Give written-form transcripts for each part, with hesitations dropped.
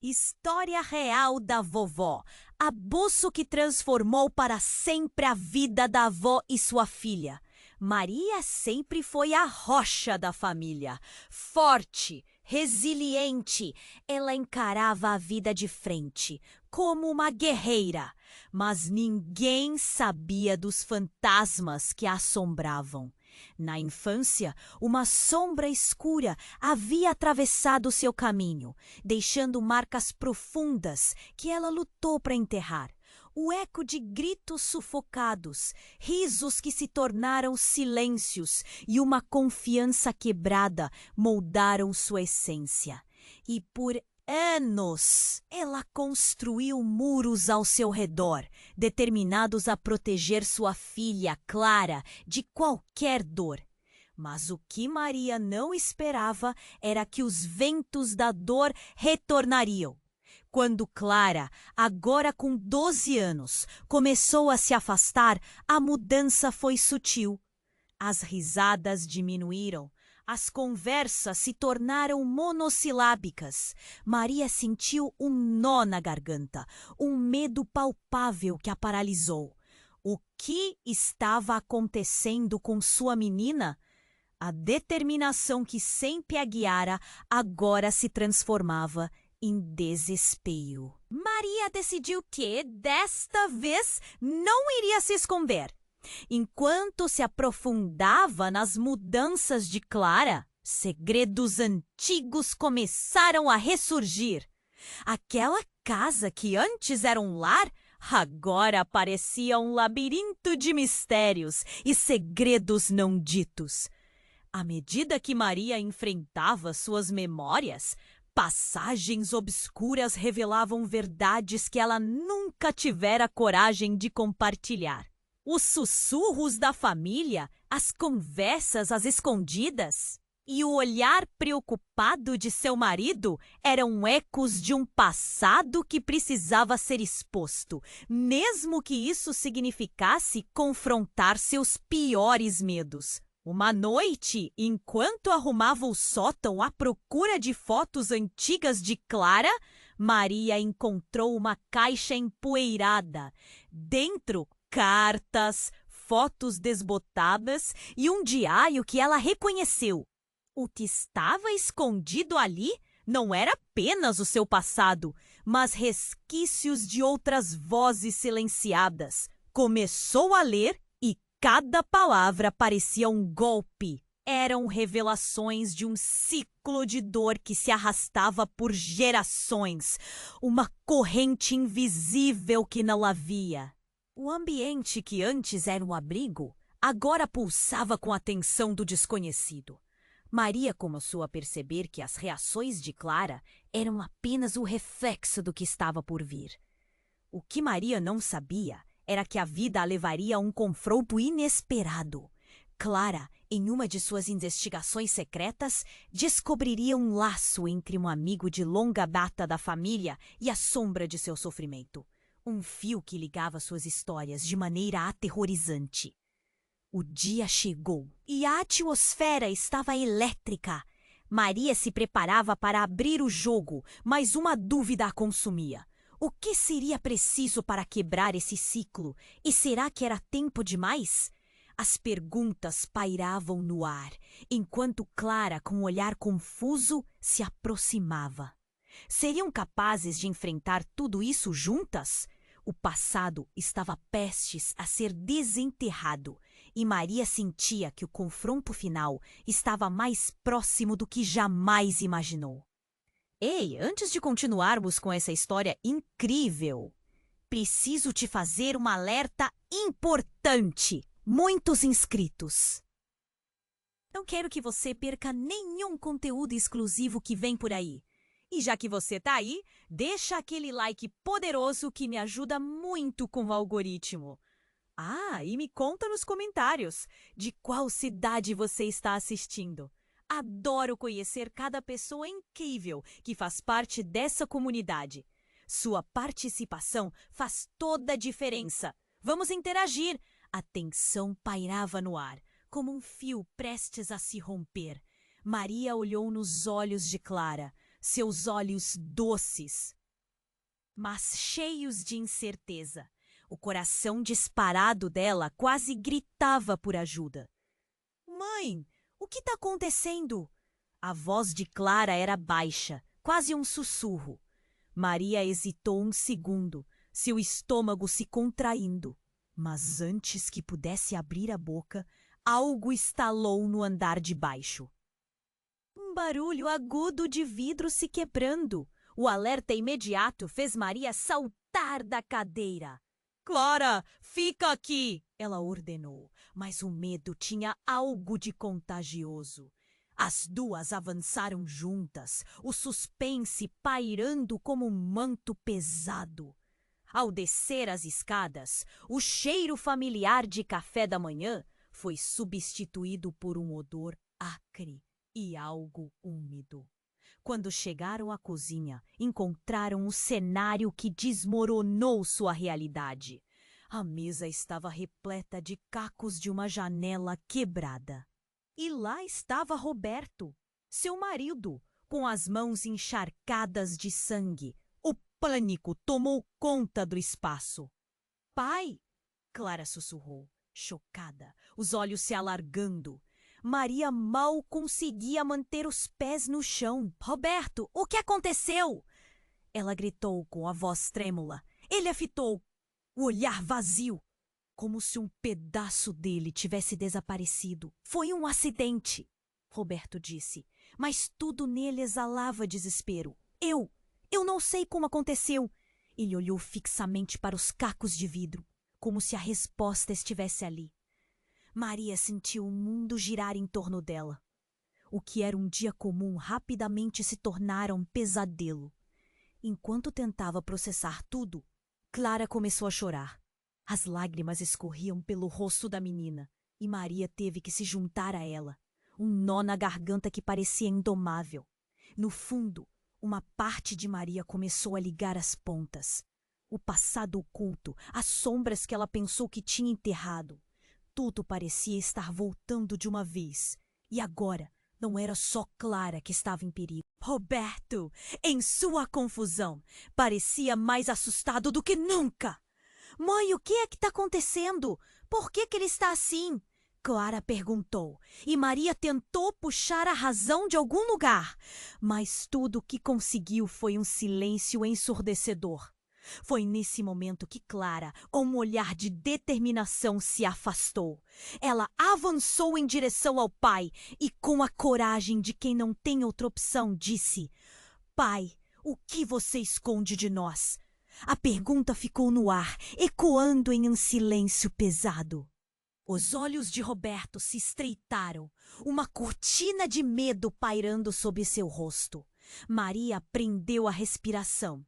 História real da vovó. Abuso que transformou para sempre a vida da avó e sua filha. Maria sempre foi a rocha da família. Forte, resiliente, ela encarava a vida de frente, como uma guerreira. Mas ninguém sabia dos fantasmas que a assombravam. Na infância, uma sombra escura havia atravessado seu caminho, deixando marcas profundas que ela lutou para enterrar. O eco de gritos sufocados, risos que se tornaram silêncios e uma confiança quebrada moldaram sua essência. E por anos, ela construiu muros ao seu redor, determinados a proteger sua filha, Clara, de qualquer dor. Mas o que Maria não esperava era que os ventos da dor retornariam. Quando Clara, agora com 12 anos, começou a se afastar, a mudança foi sutil. As risadas diminuíram. As conversas se tornaram monossilábicas. Maria sentiu um nó na garganta, um medo palpável que a paralisou. O que estava acontecendo com sua menina? A determinação que sempre a guiara agora se transformava em desespero. Maria decidiu que, desta vez, não iria se esconder. Enquanto se aprofundava nas mudanças de Clara, segredos antigos começaram a ressurgir. Aquela casa que antes era um lar, agora parecia um labirinto de mistérios e segredos não ditos. À medida que Maria enfrentava suas memórias, passagens obscuras revelavam verdades que ela nunca tivera coragem de compartilhar. Os sussurros da família, as conversas às escondidas e o olhar preocupado de seu marido eram ecos de um passado que precisava ser exposto, mesmo que isso significasse confrontar seus piores medos. Uma noite, enquanto arrumava o sótão à procura de fotos antigas de Clara, Maria encontrou uma caixa empoeirada. Dentro, cartas, fotos desbotadas e um diário que ela reconheceu. O que estava escondido ali não era apenas o seu passado, mas resquícios de outras vozes silenciadas. Começou a ler e cada palavra parecia um golpe. Eram revelações de um ciclo de dor que se arrastava por gerações, uma corrente invisível que não havia. O ambiente que antes era um abrigo, agora pulsava com a tensão do desconhecido. Maria começou a perceber que as reações de Clara eram apenas o reflexo do que estava por vir. O que Maria não sabia era que a vida a levaria a um confronto inesperado. Clara, em uma de suas investigações secretas, descobriria um laço entre um amigo de longa data da família e a sombra de seu sofrimento. Um fio que ligava suas histórias de maneira aterrorizante. O dia chegou e a atmosfera estava elétrica. Maria se preparava para abrir o jogo, mas uma dúvida a consumia. O que seria preciso para quebrar esse ciclo? E será que era tempo demais? As perguntas pairavam no ar, enquanto Clara, com um olhar confuso, se aproximava. Seriam capazes de enfrentar tudo isso juntas? O passado estava prestes a ser desenterrado e Maria sentia que o confronto final estava mais próximo do que jamais imaginou. Ei, antes de continuarmos com essa história incrível, preciso te fazer um alerta importante. Muitos inscritos. Não quero que você perca nenhum conteúdo exclusivo que vem por aí. E já que você tá aí, deixa aquele like poderoso que me ajuda muito com o algoritmo. Ah, e me conta nos comentários de qual cidade você está assistindo. Adoro conhecer cada pessoa incrível que faz parte dessa comunidade. Sua participação faz toda a diferença. Vamos interagir. A tensão pairava no ar, como um fio prestes a se romper. Maria olhou nos olhos de Clara. seus olhos doces, mas cheios de incerteza. O coração disparado dela quase gritava por ajuda. Mãe, o que está acontecendo? A voz de Clara era baixa, quase um sussurro. Maria hesitou um segundo, seu estômago se contraindo. Mas antes que pudesse abrir a boca, algo estalou no andar de baixo. Um barulho agudo de vidro se quebrando. O alerta imediato fez Maria saltar da cadeira. Clara, fica aqui! Ela ordenou, mas o medo tinha algo de contagioso. As duas avançaram juntas, o suspense pairando como um manto pesado. Ao descer as escadas, o cheiro familiar de café da manhã foi substituído por um odor acre e algo úmido. Quando chegaram à cozinha, encontraram o cenário que desmoronou sua realidade. A mesa estava repleta de cacos de uma janela quebrada. E lá estava Roberto, seu marido, com as mãos encharcadas de sangue. O pânico tomou conta do espaço. Pai! Clara sussurrou, chocada, os olhos se alargando. Maria mal conseguia manter os pés no chão. Roberto, o que aconteceu? Ela gritou com a voz trêmula. Ele a fitou, o olhar vazio, como se um pedaço dele tivesse desaparecido. Foi um acidente, Roberto disse, mas tudo nele exalava desespero. Eu não sei como aconteceu. Ele olhou fixamente para os cacos de vidro, como se a resposta estivesse ali. Maria sentiu o mundo girar em torno dela. O que era um dia comum rapidamente se tornara um pesadelo. Enquanto tentava processar tudo, Clara começou a chorar. As lágrimas escorriam pelo rosto da menina e Maria teve que se juntar a ela. Um nó na garganta que parecia indomável. No fundo, uma parte de Maria começou a ligar as pontas. O passado oculto, as sombras que ela pensou que tinha enterrado. Tudo parecia estar voltando de uma vez. E agora, não era só Clara que estava em perigo. Roberto, em sua confusão, parecia mais assustado do que nunca. Mãe, o que é que está acontecendo? Por que ele está assim? Clara perguntou, e Maria tentou puxar a razão de algum lugar. Mas tudo o que conseguiu foi um silêncio ensurdecedor. Foi nesse momento que Clara, com um olhar de determinação, se afastou. Ela avançou em direção ao pai e, com a coragem de quem não tem outra opção, disse: Pai, o que você esconde de nós? A pergunta ficou no ar, ecoando em um silêncio pesado. Os olhos de Roberto se estreitaram, uma cortina de medo pairando sobre seu rosto. Maria prendeu a respiração.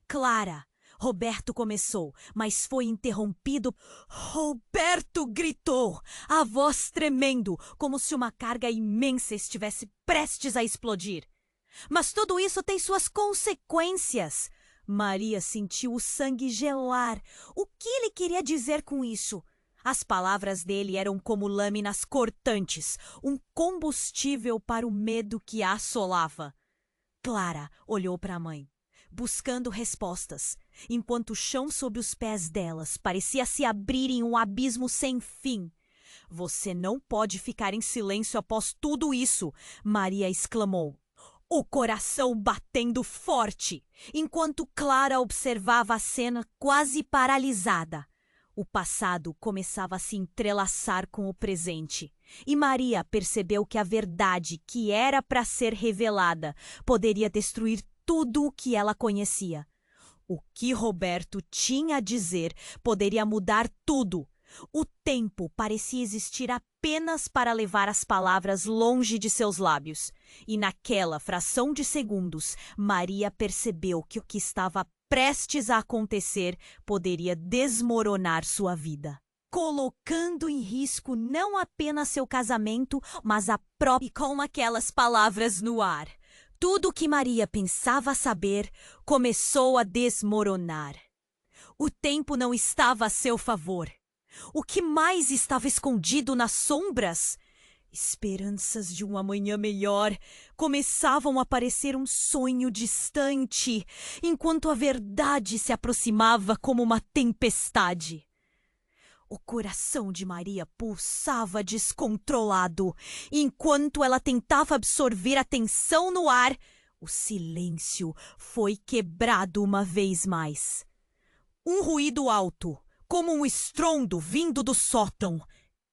Clara! Roberto começou, mas foi interrompido. Roberto gritou, a voz tremendo, como se uma carga imensa estivesse prestes a explodir. Mas tudo isso tem suas consequências. Maria sentiu o sangue gelar. O que ele queria dizer com isso? As palavras dele eram como lâminas cortantes, um combustível para o medo que a assolava. Clara olhou para a mãe, buscando respostas, enquanto o chão sob os pés delas parecia se abrir em um abismo sem fim. Você não pode ficar em silêncio após tudo isso, Maria exclamou, o coração batendo forte, enquanto Clara observava a cena quase paralisada. O passado começava a se entrelaçar com o presente, e Maria percebeu que a verdade que era para ser revelada poderia destruir tudo o que ela conhecia. O que Roberto tinha a dizer poderia mudar tudo. O tempo parecia existir apenas para levar as palavras longe de seus lábios. E naquela fração de segundos, Maria percebeu que o que estava prestes a acontecer poderia desmoronar sua vida, colocando em risco não apenas seu casamento, mas a própria. Com aquelas palavras no ar, tudo o que Maria pensava saber começou a desmoronar. O tempo não estava a seu favor. O que mais estava escondido nas sombras? Esperanças de um amanhã melhor começavam a parecer um sonho distante, enquanto a verdade se aproximava como uma tempestade. O coração de Maria pulsava descontrolado. Enquanto ela tentava absorver a tensão no ar, o silêncio foi quebrado uma vez mais. Um ruído alto, como um estrondo vindo do sótão,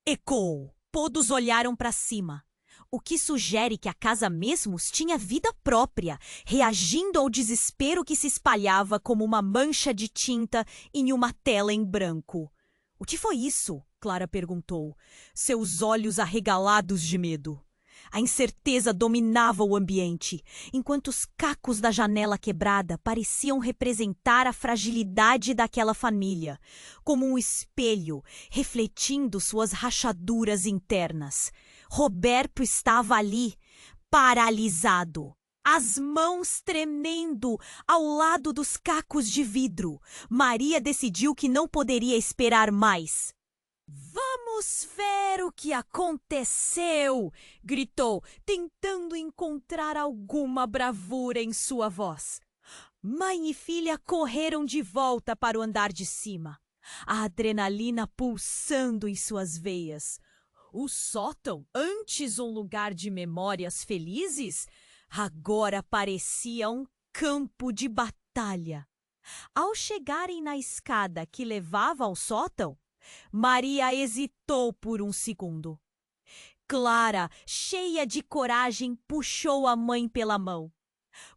ecoou. Todos olharam para cima, o que sugere que a casa mesmos tinha vida própria, reagindo ao desespero que se espalhava como uma mancha de tinta em uma tela em branco. — O que foi isso? Clara perguntou, seus olhos arregalados de medo. A incerteza dominava o ambiente, enquanto os cacos da janela quebrada pareciam representar a fragilidade daquela família, como um espelho refletindo suas rachaduras internas. Roberto estava ali, paralisado, as mãos tremendo ao lado dos cacos de vidro. Maria decidiu que não poderia esperar mais. Vamos ver o que aconteceu! Gritou, tentando encontrar alguma bravura em sua voz. Mãe e filha correram de volta para o andar de cima, a adrenalina pulsando em suas veias. O sótão, antes um lugar de memórias felizes, agora parecia um campo de batalha. Ao chegarem na escada que levava ao sótão, Maria hesitou por um segundo. Clara, cheia de coragem, puxou a mãe pela mão.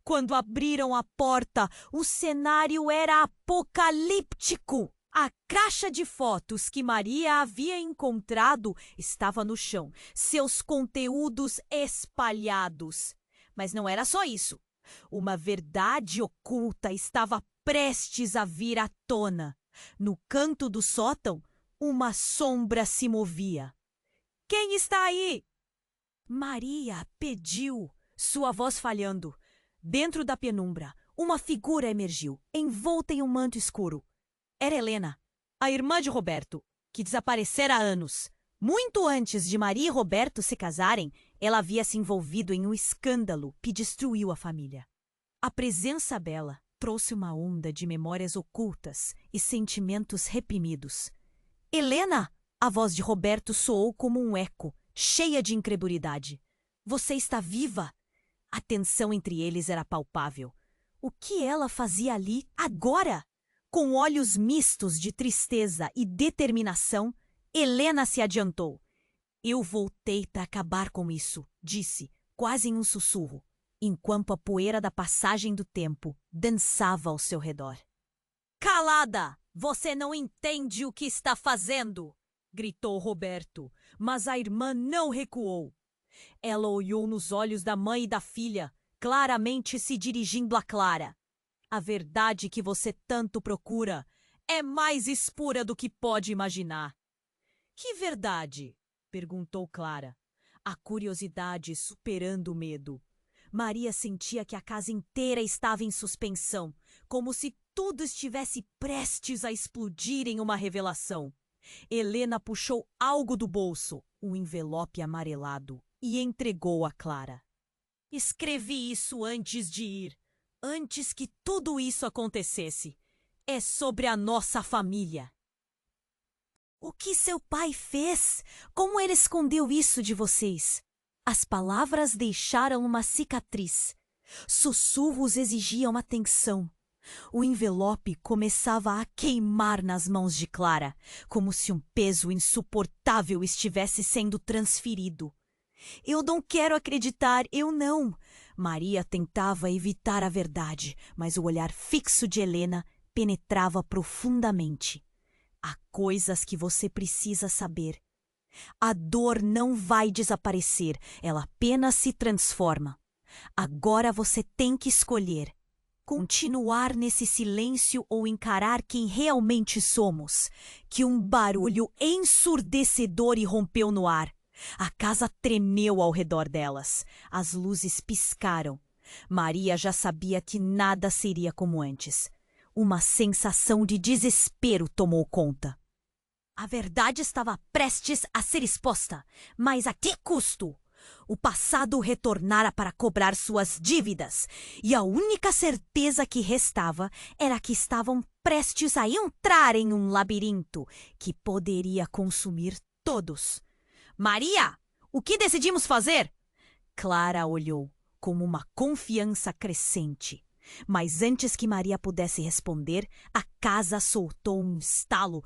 Quando abriram a porta, o cenário era apocalíptico. A caixa de fotos que Maria havia encontrado estava no chão, seus conteúdos espalhados. Mas não era só isso. Uma verdade oculta estava prestes a vir à tona. No canto do sótão, uma sombra se movia. — Quem está aí? Maria pediu, sua voz falhando. Dentro da penumbra, uma figura emergiu, envolta em um manto escuro. Era Helena, a irmã de Roberto, que desaparecera há anos. Muito antes de Maria e Roberto se casarem, ela havia se envolvido em um escândalo que destruiu a família. A presença dela trouxe uma onda de memórias ocultas e sentimentos reprimidos. — Helena! A voz de Roberto soou como um eco, cheia de incredulidade. — Você está viva? A tensão entre eles era palpável. O que ela fazia ali, agora? Com olhos mistos de tristeza e determinação, Helena se adiantou. — Eu voltei para acabar com isso, disse, quase em um sussurro, enquanto a poeira da passagem do tempo dançava ao seu redor. — Calada! Você não entende o que está fazendo! Gritou Roberto, mas a irmã não recuou. Ela olhou nos olhos da mãe e da filha, claramente se dirigindo a Clara. A verdade que você tanto procura é mais espura do que pode imaginar. — Que verdade? Perguntou Clara, a curiosidade superando o medo. Maria sentia que a casa inteira estava em suspensão, como se tudo estivesse prestes a explodir em uma revelação. Helena puxou algo do bolso, um envelope amarelado, e entregou a Clara. — Escrevi isso antes de ir, antes que tudo isso acontecesse. É sobre a nossa família. — O que seu pai fez? Como ele escondeu isso de vocês? As palavras deixaram uma cicatriz. Sussurros exigiam atenção. O envelope começava a queimar nas mãos de Clara, como se um peso insuportável estivesse sendo transferido. — Eu não quero acreditar, eu não! Maria tentava evitar a verdade, mas o olhar fixo de Helena penetrava profundamente. — Há coisas que você precisa saber. A dor não vai desaparecer, ela apenas se transforma. Agora você tem que escolher. Continuar nesse silêncio ou encarar quem realmente somos. Que um barulho ensurdecedor irrompeu no ar. A casa tremeu ao redor delas. As luzes piscaram. Maria já sabia que nada seria como antes. Uma sensação de desespero tomou conta. A verdade estava prestes a ser exposta, mas a que custo? O passado retornara para cobrar suas dívidas, e a única certeza que restava era que estavam prestes a entrar em um labirinto que poderia consumir todos. Maria, o que decidimos fazer? Clara olhou, com uma confiança crescente. Mas antes que Maria pudesse responder, a casa soltou um estalo,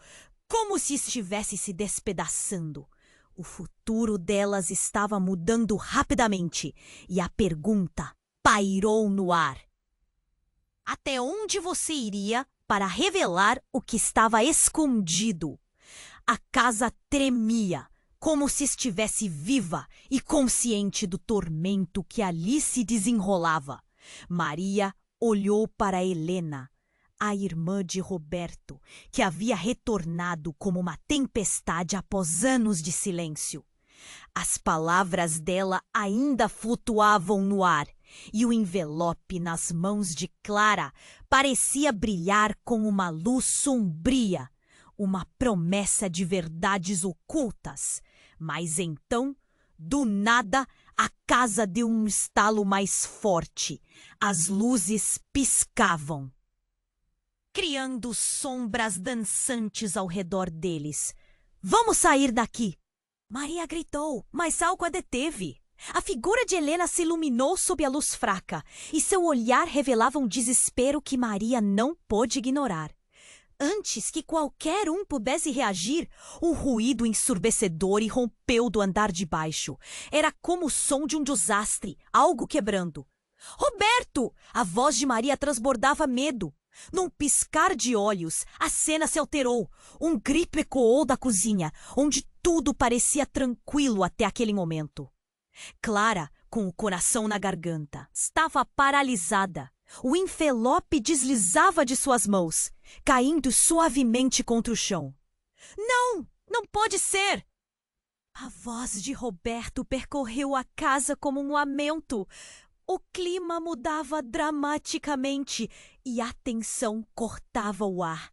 como se estivesse se despedaçando. O futuro delas estava mudando rapidamente e a pergunta pairou no ar. Até onde você iria para revelar o que estava escondido? A casa tremia, como se estivesse viva e consciente do tormento que ali se desenrolava. Maria olhou para Helena, a irmã de Roberto, que havia retornado como uma tempestade após anos de silêncio. As palavras dela ainda flutuavam no ar, e o envelope nas mãos de Clara parecia brilhar com uma luz sombria, uma promessa de verdades ocultas. Mas então, do nada, a casa deu um estalo mais forte. As luzes piscavam, criando sombras dançantes ao redor deles. Vamos sair daqui! Maria gritou, mas algo a deteve. A figura de Helena se iluminou sob a luz fraca, e seu olhar revelava um desespero que Maria não pôde ignorar. Antes que qualquer um pudesse reagir, um ruído ensurdecedor irrompeu do andar de baixo. Era como o som de um desastre, algo quebrando. Roberto! A voz de Maria transbordava medo. Num piscar de olhos, a cena se alterou. Um grito ecoou da cozinha, onde tudo parecia tranquilo até aquele momento. Clara, com o coração na garganta, estava paralisada. O envelope deslizava de suas mãos, caindo suavemente contra o chão. Não! Não pode ser! A voz de Roberto percorreu a casa como um lamento. O clima mudava dramaticamente e a tensão cortava o ar.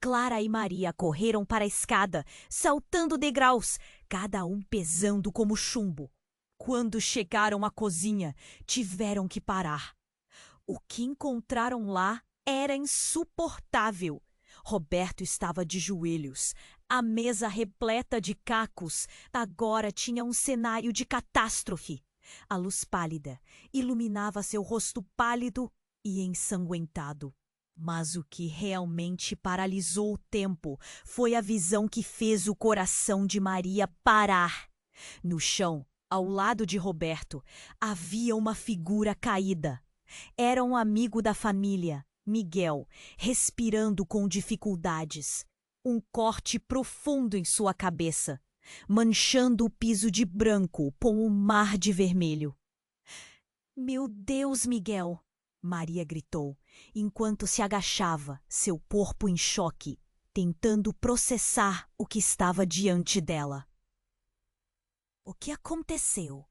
Clara e Maria correram para a escada, saltando degraus, cada um pesando como chumbo. Quando chegaram à cozinha, tiveram que parar. O que encontraram lá era insuportável. Roberto estava de joelhos. A mesa repleta de cacos agora tinha um cenário de catástrofe. A luz pálida iluminava seu rosto pálido e ensanguentado. Mas o que realmente paralisou o tempo foi a visão que fez o coração de Maria parar. No chão, ao lado de Roberto, havia uma figura caída. Era um amigo da família, Miguel, respirando com dificuldades. Um corte profundo em sua cabeça, manchando o piso de branco com um mar de vermelho. Meu Deus, Miguel! Maria gritou, enquanto se agachava, seu corpo em choque, tentando processar o que estava diante dela. O que aconteceu?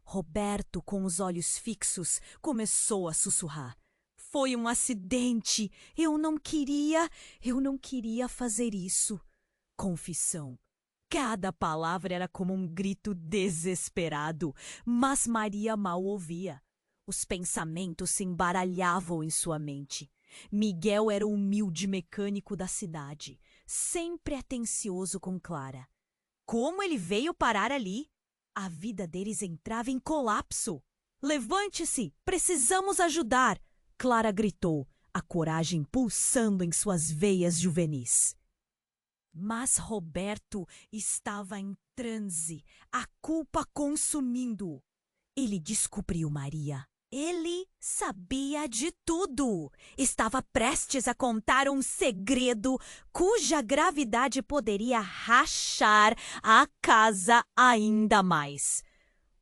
Roberto, com os olhos fixos, começou a sussurrar. Foi um acidente. Eu não queria fazer isso. Confissão. Cada palavra era como um grito desesperado, mas Maria mal ouvia. Os pensamentos se embaralhavam em sua mente. Miguel era o humilde mecânico da cidade, sempre atencioso com Clara. Como ele veio parar ali? A vida deles entrava em colapso. Levante-se! Precisamos ajudar! Clara gritou, a coragem pulsando em suas veias juvenis. Mas Roberto estava em transe, a culpa consumindo-o. Ele descobriu Maria. Ele sabia de tudo. Estava prestes a contar um segredo cuja gravidade poderia rachar a casa ainda mais.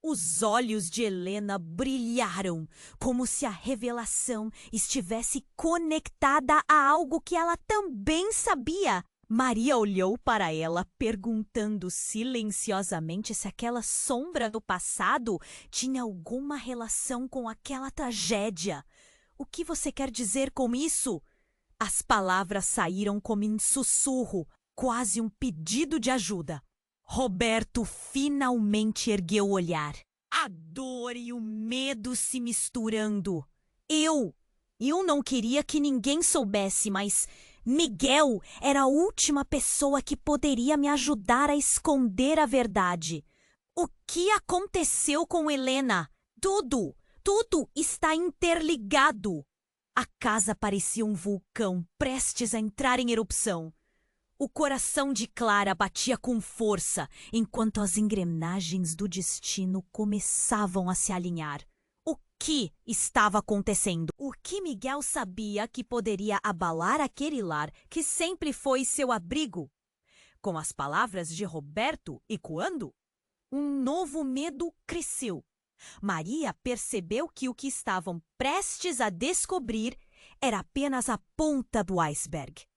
Os olhos de Helena brilharam, como se a revelação estivesse conectada a algo que ela também sabia. Maria olhou para ela, perguntando silenciosamente se aquela sombra do passado tinha alguma relação com aquela tragédia. O que você quer dizer com isso? As palavras saíram como em sussurro, quase um pedido de ajuda. Roberto finalmente ergueu o olhar. A dor e o medo se misturando. Eu não queria que ninguém soubesse, mas Miguel era a última pessoa que poderia me ajudar a esconder a verdade. O que aconteceu com Helena? Tudo está interligado. A casa parecia um vulcão prestes a entrar em erupção. O coração de Clara batia com força, enquanto as engrenagens do destino começavam a se alinhar. O que estava acontecendo? O que Miguel sabia que poderia abalar aquele lar que sempre foi seu abrigo? Com as palavras de Roberto ecoando, um novo medo cresceu. Maria percebeu que o que estavam prestes a descobrir era apenas a ponta do iceberg.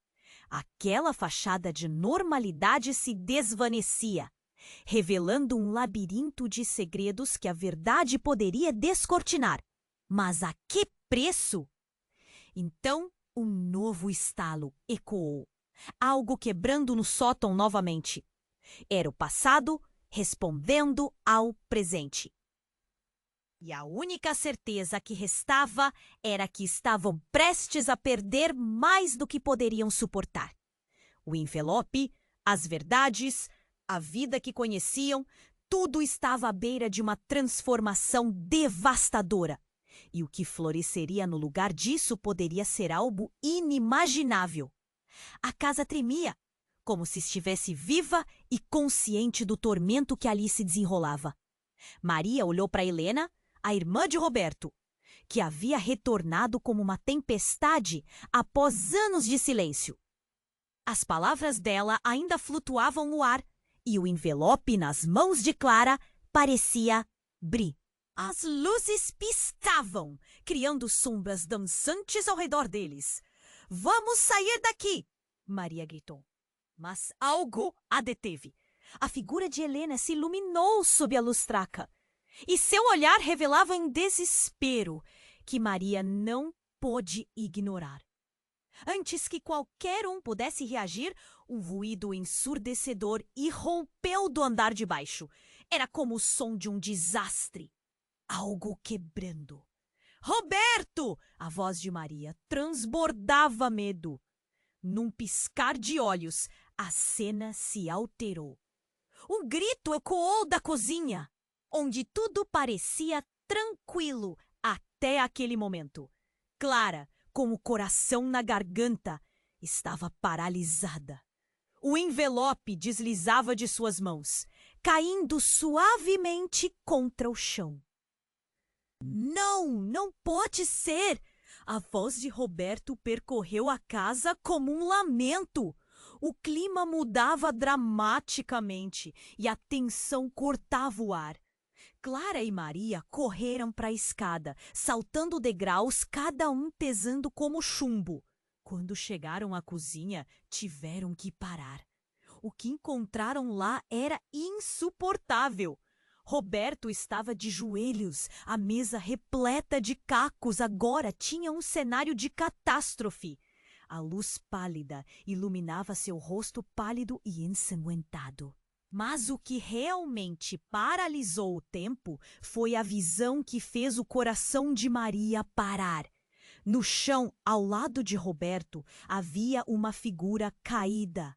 Aquela fachada de normalidade se desvanecia, revelando um labirinto de segredos que a verdade poderia descortinar. Mas a que preço? Então, um novo estalo ecoou, algo quebrando no sótão novamente. Era o passado respondendo ao presente. E a única certeza que restava era que estavam prestes a perder mais do que poderiam suportar. O envelope, as verdades, a vida que conheciam, tudo estava à beira de uma transformação devastadora. E o que floresceria no lugar disso poderia ser algo inimaginável. A casa tremia, como se estivesse viva e consciente do tormento que ali se desenrolava. Maria olhou para Helena, a irmã de Roberto, que havia retornado como uma tempestade após anos de silêncio. As palavras dela ainda flutuavam no ar e o envelope nas mãos de Clara parecia brilhar. As luzes piscavam, criando sombras dançantes ao redor deles. "Vamos sair daqui!" Maria gritou. Mas algo a deteve. A figura de Helena se iluminou sob a luz fraca. E seu olhar revelava em desespero que Maria não pôde ignorar. Antes que qualquer um pudesse reagir, um ruído ensurdecedor irrompeu do andar de baixo. Era como o som de um desastre. Algo quebrando. "Roberto!" A voz de Maria transbordava medo. Num piscar de olhos, a cena se alterou. Um grito ecoou da cozinha, onde tudo parecia tranquilo até aquele momento. Clara, com o coração na garganta, estava paralisada. O envelope deslizava de suas mãos, caindo suavemente contra o chão. Não pode ser! A voz de Roberto percorreu a casa como um lamento. O clima mudava dramaticamente e a tensão cortava o ar. Clara e Maria correram para a escada, saltando degraus, cada um pesando como chumbo. Quando chegaram à cozinha, tiveram que parar. O que encontraram lá era insuportável. Roberto estava de joelhos, a mesa repleta de cacos agora tinha um cenário de catástrofe. A luz pálida iluminava seu rosto pálido e ensanguentado. Mas o que realmente paralisou o tempo foi a visão que fez o coração de Maria parar. No chão, ao lado de Roberto, havia uma figura caída.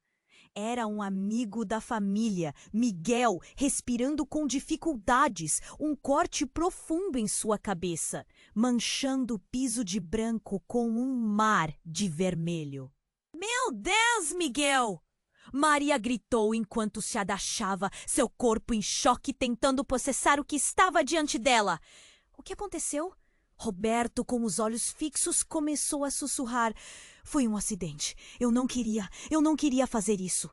Era um amigo da família, Miguel, respirando com dificuldades, um corte profundo em sua cabeça, manchando o piso de branco com um mar de vermelho. "Meu Deus, Miguel!" Maria gritou enquanto se agachava, seu corpo em choque, tentando processar o que estava diante dela. O que aconteceu? Roberto, com os olhos fixos, começou a sussurrar. "Foi um acidente. Eu não queria fazer isso."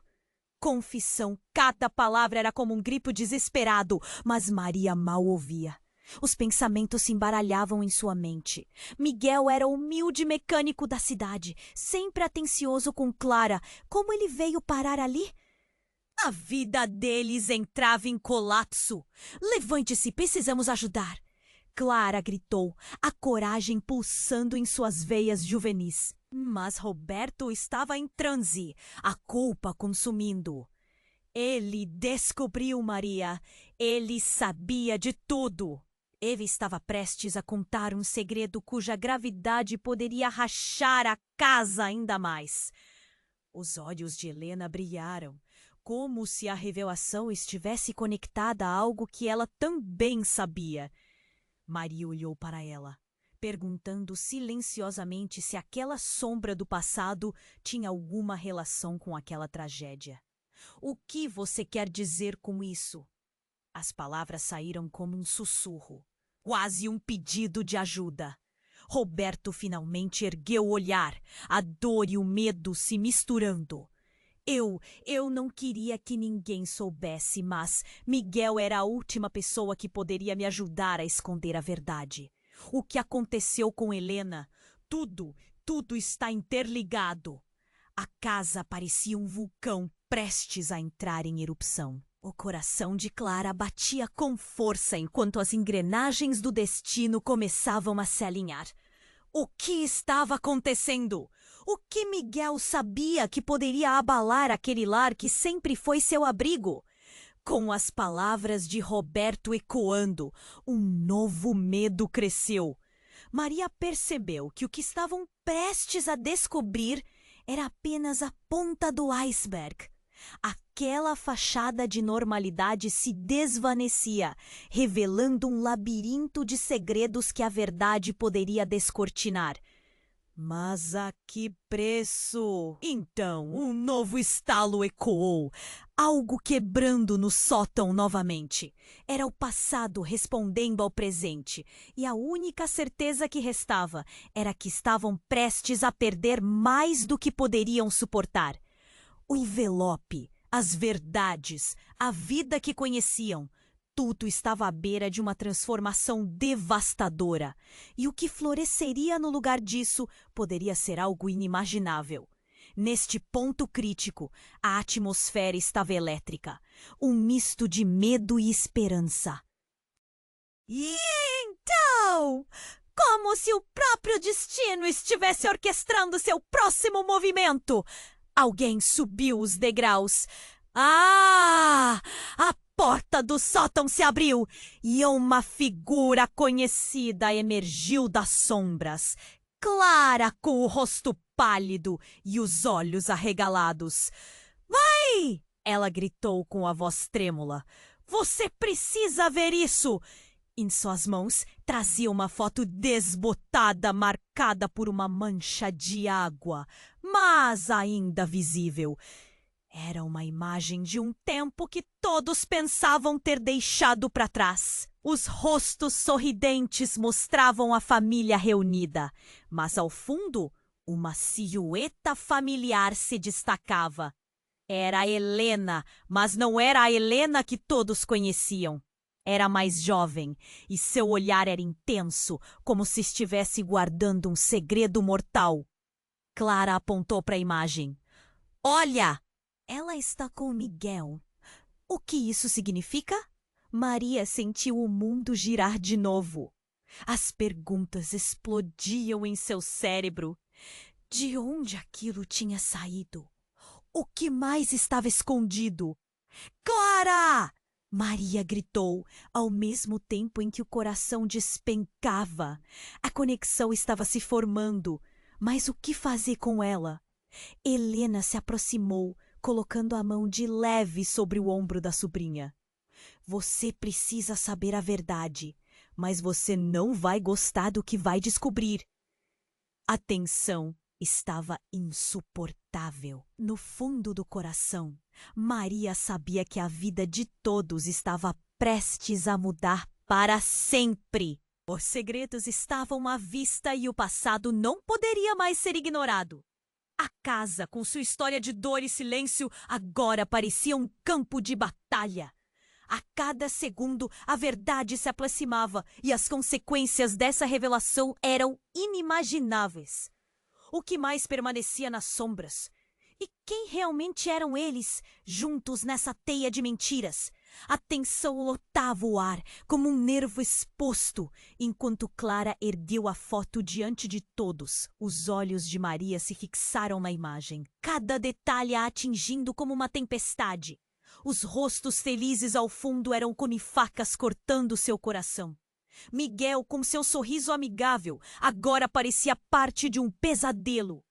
Confissão, cada palavra era como um grito desesperado, mas Maria mal ouvia. Os pensamentos se embaralhavam em sua mente. Miguel era o humilde mecânico da cidade, sempre atencioso com Clara. Como ele veio parar ali? A vida deles entrava em colapso. "Levante-se, precisamos ajudar." Clara gritou, a coragem pulsando em suas veias juvenis. Mas Roberto estava em transe, a culpa consumindo. Ele descobriu Maria. Ele sabia de tudo. Ele estava prestes a contar um segredo cuja gravidade poderia rachar a casa ainda mais. Os olhos de Helena brilharam, como se a revelação estivesse conectada a algo que ela também sabia. Maria olhou para ela, perguntando silenciosamente se aquela sombra do passado tinha alguma relação com aquela tragédia. O que você quer dizer com isso? As palavras saíram como um sussurro, quase um pedido de ajuda. Roberto finalmente ergueu o olhar, a dor e o medo se misturando. Eu não queria que ninguém soubesse, mas Miguel era a última pessoa que poderia me ajudar a esconder a verdade. O que aconteceu com Helena? Tudo está interligado. A casa parecia um vulcão prestes a entrar em erupção. O coração de Clara batia com força enquanto as engrenagens do destino começavam a se alinhar. O que estava acontecendo? O que Miguel sabia que poderia abalar aquele lar que sempre foi seu abrigo? Com as palavras de Roberto ecoando, um novo medo cresceu. Maria percebeu que o que estavam prestes a descobrir era apenas a ponta do iceberg. Aquela fachada de normalidade se desvanecia, revelando um labirinto de segredos que a verdade poderia descortinar. Mas a que preço? Então, um novo estalo ecoou, algo quebrando no sótão novamente. Era o passado respondendo ao presente, e a única certeza que restava era que estavam prestes a perder mais do que poderiam suportar. O envelope, as verdades, a vida que conheciam, tudo estava à beira de uma transformação devastadora. E o que floresceria no lugar disso poderia ser algo inimaginável. Neste ponto crítico, a atmosfera estava elétrica, um misto de medo e esperança. E então, como se o próprio destino estivesse orquestrando seu próximo movimento, alguém subiu os degraus. Ah! A porta do sótão se abriu e uma figura conhecida emergiu das sombras. Clara, com o rosto pálido e os olhos arregalados. Vai! Ela gritou com a voz trêmula. Você precisa ver isso! Em suas mãos trazia uma foto desbotada, marcada por uma mancha de água, mas ainda visível. Era uma imagem de um tempo que todos pensavam ter deixado para trás. Os rostos sorridentes mostravam a família reunida, mas ao fundo, uma silhueta familiar se destacava. Era a Helena, mas não era a Helena que todos conheciam. Era mais jovem, e seu olhar era intenso, como se estivesse guardando um segredo mortal. Clara apontou para a imagem. Olha! Ela está com Miguel. O que isso significa? Maria sentiu o mundo girar de novo. As perguntas explodiam em seu cérebro. De onde aquilo tinha saído? O que mais estava escondido? Clara! Maria gritou, ao mesmo tempo em que o coração despencava. A conexão estava se formando, mas o que fazer com ela? Helena se aproximou, colocando a mão de leve sobre o ombro da sobrinha. Você precisa saber a verdade, mas você não vai gostar do que vai descobrir. A tensão estava insuportável. No fundo do coração, Maria sabia que a vida de todos estava prestes a mudar para sempre. Os segredos estavam à vista e o passado não poderia mais ser ignorado. A casa, com sua história de dor e silêncio, agora parecia um campo de batalha. A cada segundo, a verdade se aproximava e as consequências dessa revelação eram inimagináveis. O que mais permanecia nas sombras? E quem realmente eram eles, juntos nessa teia de mentiras? A tensão lotava o ar, como um nervo exposto, enquanto Clara ergueu a foto diante de todos. Os olhos de Maria se fixaram na imagem, cada detalhe a atingindo como uma tempestade. Os rostos felizes ao fundo eram como facas cortando seu coração. Miguel, com seu sorriso amigável, agora parecia parte de um pesadelo.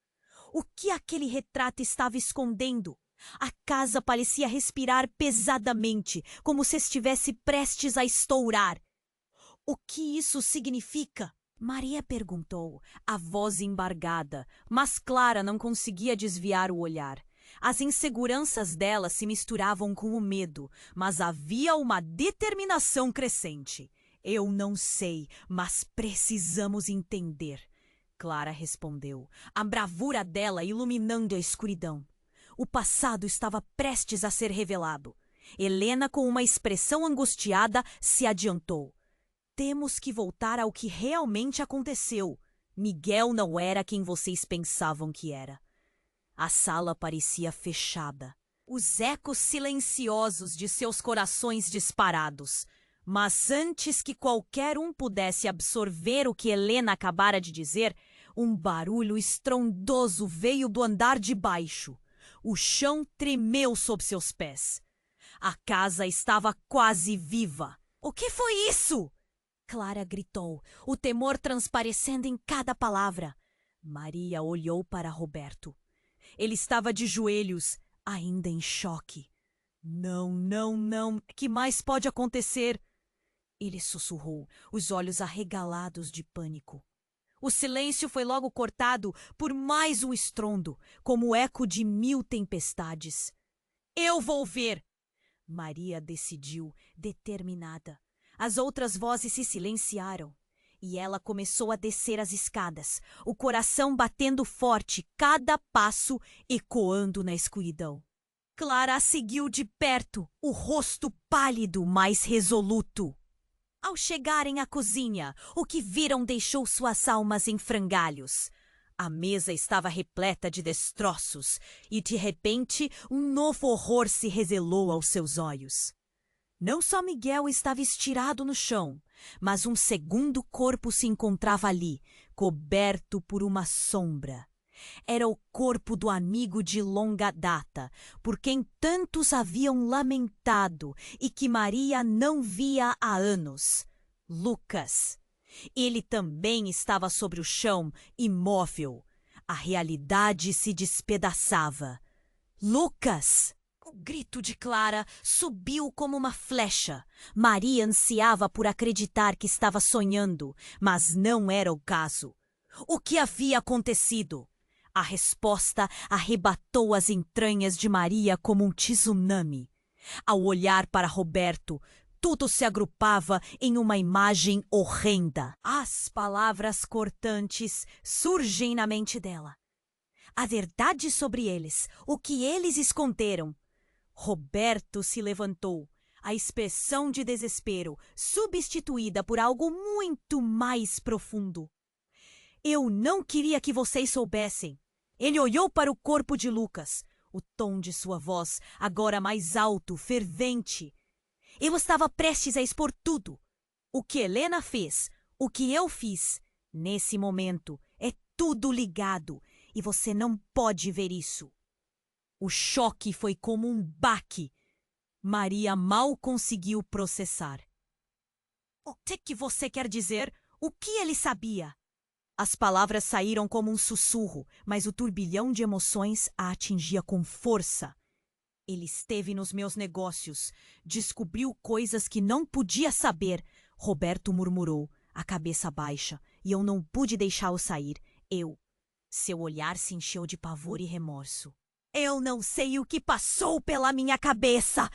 O que aquele retrato estava escondendo? A casa parecia respirar pesadamente, como se estivesse prestes a estourar. O que isso significa? Maria perguntou, a voz embargada, mas Clara não conseguia desviar o olhar. As inseguranças dela se misturavam com o medo, mas havia uma determinação crescente. Eu não sei, mas precisamos entender. Clara respondeu, a bravura dela iluminando a escuridão. O passado estava prestes a ser revelado. Helena, com uma expressão angustiada, se adiantou. Temos que voltar ao que realmente aconteceu. Miguel não era quem vocês pensavam que era. A sala parecia fechada. Os ecos silenciosos de seus corações disparados. Mas antes que qualquer um pudesse absorver o que Helena acabara de dizer, um barulho estrondoso veio do andar de baixo. O chão tremeu sob seus pés. A casa estava quase viva. O que foi isso? Clara gritou, o temor transparecendo em cada palavra. Maria olhou para Roberto. Ele estava de joelhos, ainda em choque. Não, não, não. Que mais pode acontecer? Ele sussurrou, os olhos arregalados de pânico. O silêncio foi logo cortado por mais um estrondo, como o eco de 1000 tempestades. Eu vou ver! Maria decidiu, determinada. As outras vozes se silenciaram. E ela começou a descer as escadas, o coração batendo forte, cada passo ecoando na escuridão. Clara a seguiu de perto, o rosto pálido, mas resoluto. Ao chegarem à cozinha, o que viram deixou suas almas em frangalhos. A mesa estava repleta de destroços e, de repente, um novo horror se revelou aos seus olhos. Não só Miguel estava estirado no chão, mas um segundo corpo se encontrava ali, coberto por uma sombra. Era o corpo do amigo de longa data, por quem tantos haviam lamentado e que Maria não via há anos. Lucas. Ele também estava sobre o chão, imóvel. A realidade se despedaçava. Lucas! O grito de Clara subiu como uma flecha. Maria ansiava por acreditar que estava sonhando, mas não era o caso. O que havia acontecido? A resposta arrebatou as entranhas de Maria como um tsunami. Ao olhar para Roberto, tudo se agrupava em uma imagem horrenda. As palavras cortantes surgem na mente dela. A verdade sobre eles, o que eles esconderam. Roberto se levantou, a expressão de desespero substituída por algo muito mais profundo. Eu não queria que vocês soubessem. Ele olhou para o corpo de Lucas, o tom de sua voz agora mais alto, fervente. Eu estava prestes a expor tudo. O que Helena fez, o que eu fiz, nesse momento, é tudo ligado e você não pode ver isso. O choque foi como um baque. Maria mal conseguiu processar. O que você quer dizer? O que ele sabia? As palavras saíram como um sussurro, mas o turbilhão de emoções a atingia com força. Ele esteve nos meus negócios, descobriu coisas que não podia saber, Roberto murmurou, a cabeça baixa, e eu não pude deixá-lo sair. Seu olhar se encheu de pavor e remorso. Eu não sei o que passou pela minha cabeça.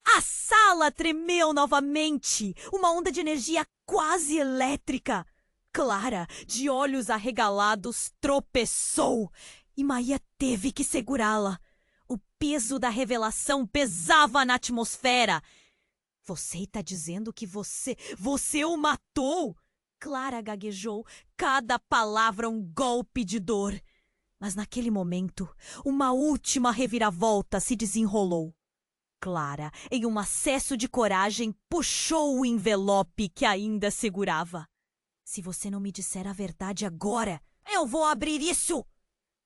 A sala tremeu novamente, uma onda de energia quase elétrica. Clara, de olhos arregalados, tropeçou e Maria teve que segurá-la. O peso da revelação pesava na atmosfera. Você está dizendo que você o matou? Clara gaguejou, cada palavra um golpe de dor. Mas naquele momento, uma última reviravolta se desenrolou. Clara, em um acesso de coragem, puxou o envelope que ainda segurava. Se você não me disser a verdade agora, eu vou abrir isso!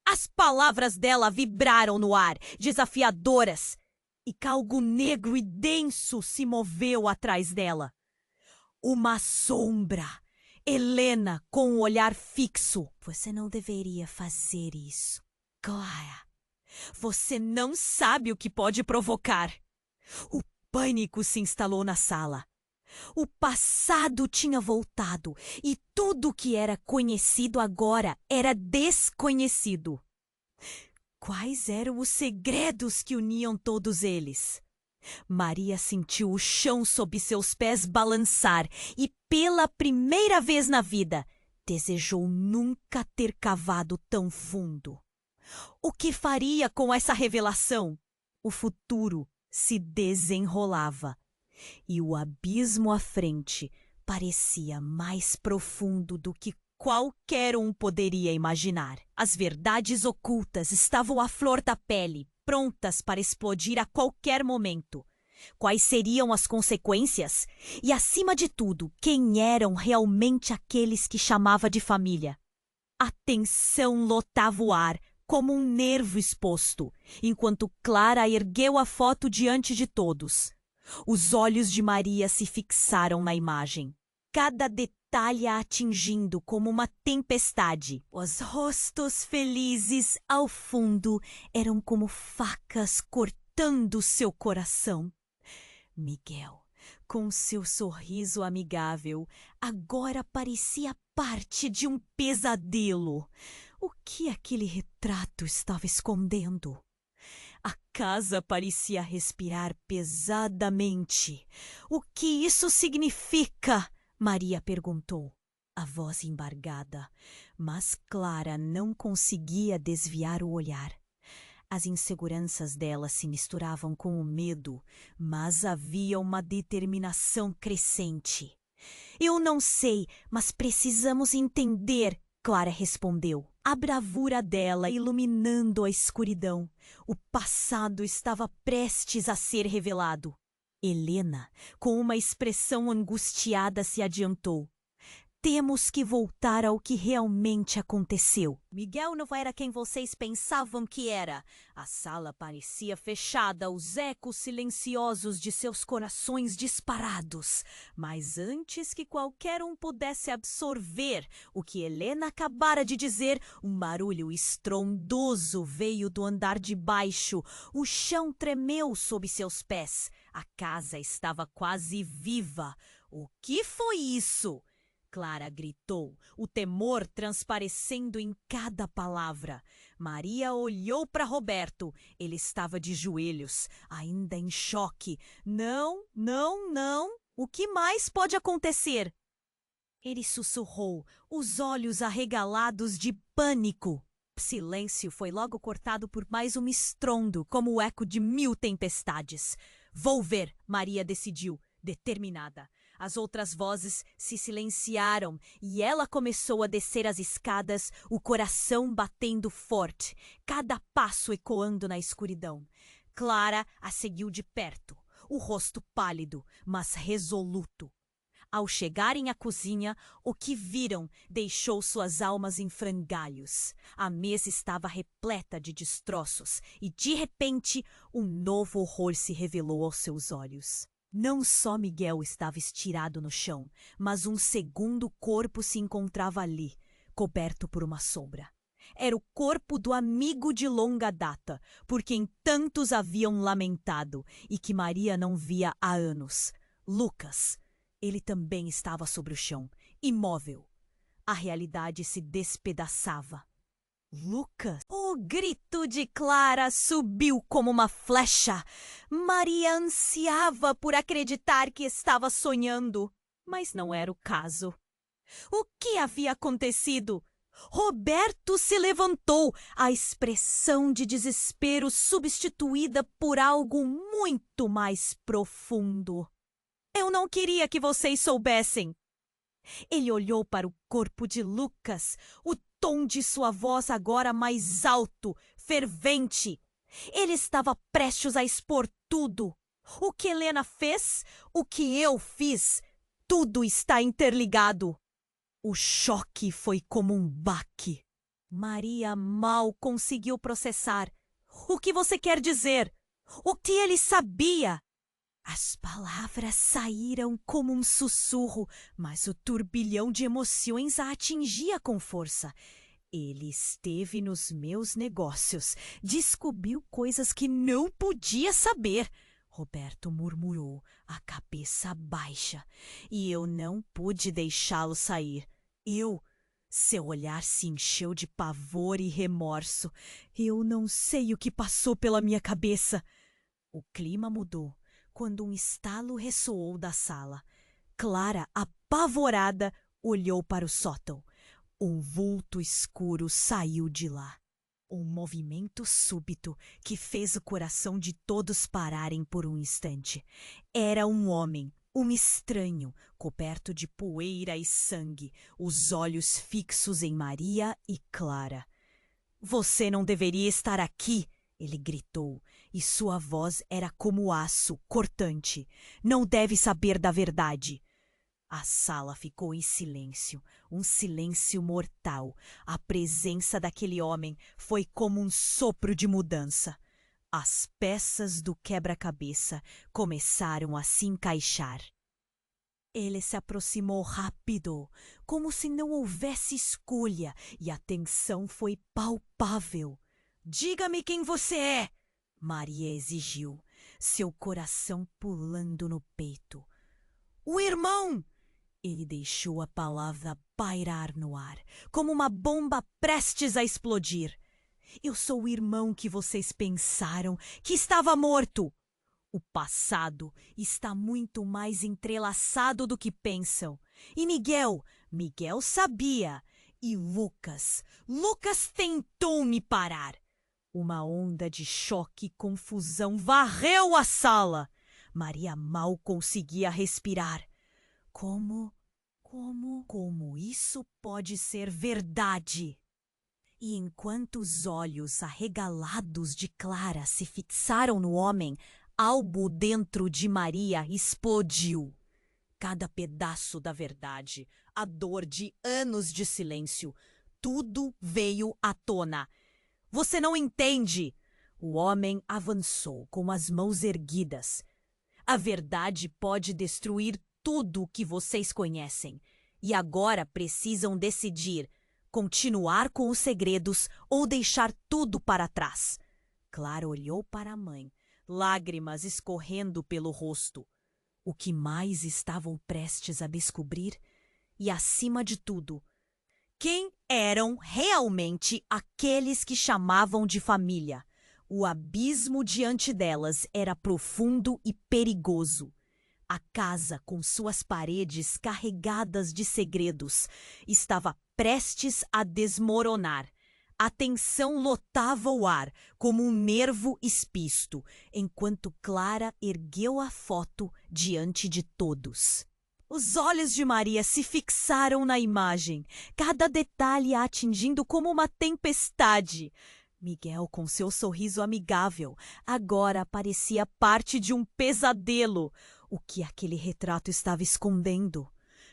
As palavras dela vibraram no ar, desafiadoras, e algo negro e denso se moveu atrás dela. Uma sombra. Helena, com um olhar fixo. Você não deveria fazer isso, Clara. Você não sabe o que pode provocar. O pânico se instalou na sala. O passado tinha voltado e tudo que era conhecido agora era desconhecido. Quais eram os segredos que uniam todos eles? Maria sentiu o chão sob seus pés balançar e, pela primeira vez na vida, desejou nunca ter cavado tão fundo. O que faria com essa revelação? O futuro se desenrolava. E o abismo à frente parecia mais profundo do que qualquer um poderia imaginar. As verdades ocultas estavam à flor da pele, prontas para explodir a qualquer momento. Quais seriam as consequências? E, acima de tudo, quem eram realmente aqueles que chamava de família? A tensão lotava o ar, como um nervo exposto, enquanto Clara ergueu a foto diante de todos. Os olhos de Maria se fixaram na imagem, cada detalhe a atingindo como uma tempestade. Os rostos felizes ao fundo eram como facas cortando seu coração. Miguel, com seu sorriso amigável, agora parecia parte de um pesadelo. O que aquele retrato estava escondendo? A casa parecia respirar pesadamente. O que isso significa? Maria perguntou, a voz embargada, mas Clara não conseguia desviar o olhar. As inseguranças dela se misturavam com o medo, mas havia uma determinação crescente. Eu não sei, mas precisamos entender, Clara respondeu, a bravura dela iluminando a escuridão. O passado estava prestes a ser revelado. Helena, com uma expressão angustiada, se adiantou. Temos que voltar ao que realmente aconteceu. Miguel não era quem vocês pensavam que era. A sala parecia fechada, os ecos silenciosos de seus corações disparados. Mas antes que qualquer um pudesse absorver o que Helena acabara de dizer, um barulho estrondoso veio do andar de baixo. O chão tremeu sob seus pés. A casa estava quase viva. O que foi isso? Clara gritou, o temor transparecendo em cada palavra. Maria olhou para Roberto. Ele estava de joelhos, ainda em choque. Não, não, não. O que mais pode acontecer? Ele sussurrou, os olhos arregalados de pânico. O silêncio foi logo cortado por mais um estrondo, como o eco de 1000 tempestades. Vou ver, Maria decidiu, determinada. As outras vozes se silenciaram e ela começou a descer as escadas, o coração batendo forte, cada passo ecoando na escuridão. Clara a seguiu de perto, o rosto pálido, mas resoluto. Ao chegarem à cozinha, o que viram deixou suas almas em frangalhos. A mesa estava repleta de destroços e, de repente, um novo horror se revelou aos seus olhos. Não só Miguel estava estirado no chão, mas um segundo corpo se encontrava ali, coberto por uma sombra. Era o corpo do amigo de longa data, por quem tantos haviam lamentado e que Maria não via há anos. Lucas. Ele também estava sobre o chão, imóvel. A realidade se despedaçava. Lucas! O grito de Clara subiu como uma flecha. Maria ansiava por acreditar que estava sonhando, mas não era o caso. O que havia acontecido? Roberto se levantou, a expressão de desespero substituída por algo muito mais profundo. Eu não queria que vocês soubessem. Ele olhou para o corpo de Lucas, o tom de sua voz agora mais alto, fervente. Ele estava prestes a expor tudo. O que Helena fez, o que eu fiz, tudo está interligado. O choque foi como um baque. Maria mal conseguiu processar. O que você quer dizer? O que ele sabia? As palavras saíram como um sussurro, mas o turbilhão de emoções a atingia com força. Ele esteve nos meus negócios, descobriu coisas que não podia saber. Roberto murmurou, a cabeça baixa, e eu não pude deixá-lo sair. Seu olhar se encheu de pavor e remorso. Eu não sei o que passou pela minha cabeça. O clima mudou quando um estalo ressoou da sala. Clara, apavorada, olhou para o sótão. Um vulto escuro saiu de lá. Um movimento súbito que fez o coração de todos pararem por um instante. Era um homem, um estranho, coberto de poeira e sangue, os olhos fixos em Maria e Clara. Você não deveria estar aqui, ele gritou, e sua voz era como aço, cortante. Não deve saber da verdade. A sala ficou em silêncio, um silêncio mortal. A presença daquele homem foi como um sopro de mudança. As peças do quebra-cabeça começaram a se encaixar. Ele se aproximou rápido, como se não houvesse escolha, e a tensão foi palpável. Diga-me quem você é, Maria exigiu, seu coração pulando no peito. O irmão! Ele deixou a palavra pairar no ar, como uma bomba prestes a explodir. Eu sou o irmão que vocês pensaram que estava morto. O passado está muito mais entrelaçado do que pensam. E Miguel sabia. E Lucas tentou me parar. Uma onda de choque e confusão varreu a sala. Maria mal conseguia respirar. Como isso pode ser verdade? E enquanto os olhos arregalados de Clara se fixaram no homem, algo dentro de Maria explodiu. Cada pedaço da verdade, a dor de anos de silêncio, tudo veio à tona. Você não entende! O homem avançou com as mãos erguidas. A verdade pode destruir tudo o que vocês conhecem. E agora precisam decidir: continuar com os segredos ou deixar tudo para trás. Clara olhou para a mãe, lágrimas escorrendo pelo rosto. O que mais estavam prestes a descobrir? E, acima de tudo, quem eram realmente aqueles que chamavam de família? O abismo diante delas era profundo e perigoso. A casa, com suas paredes carregadas de segredos, estava prestes a desmoronar. A tensão lotava o ar como um nervo espisto, enquanto Clara ergueu a foto diante de todos. Os olhos de Maria se fixaram na imagem, cada detalhe a atingindo como uma tempestade. Miguel, com seu sorriso amigável, agora parecia parte de um pesadelo. O que aquele retrato estava escondendo?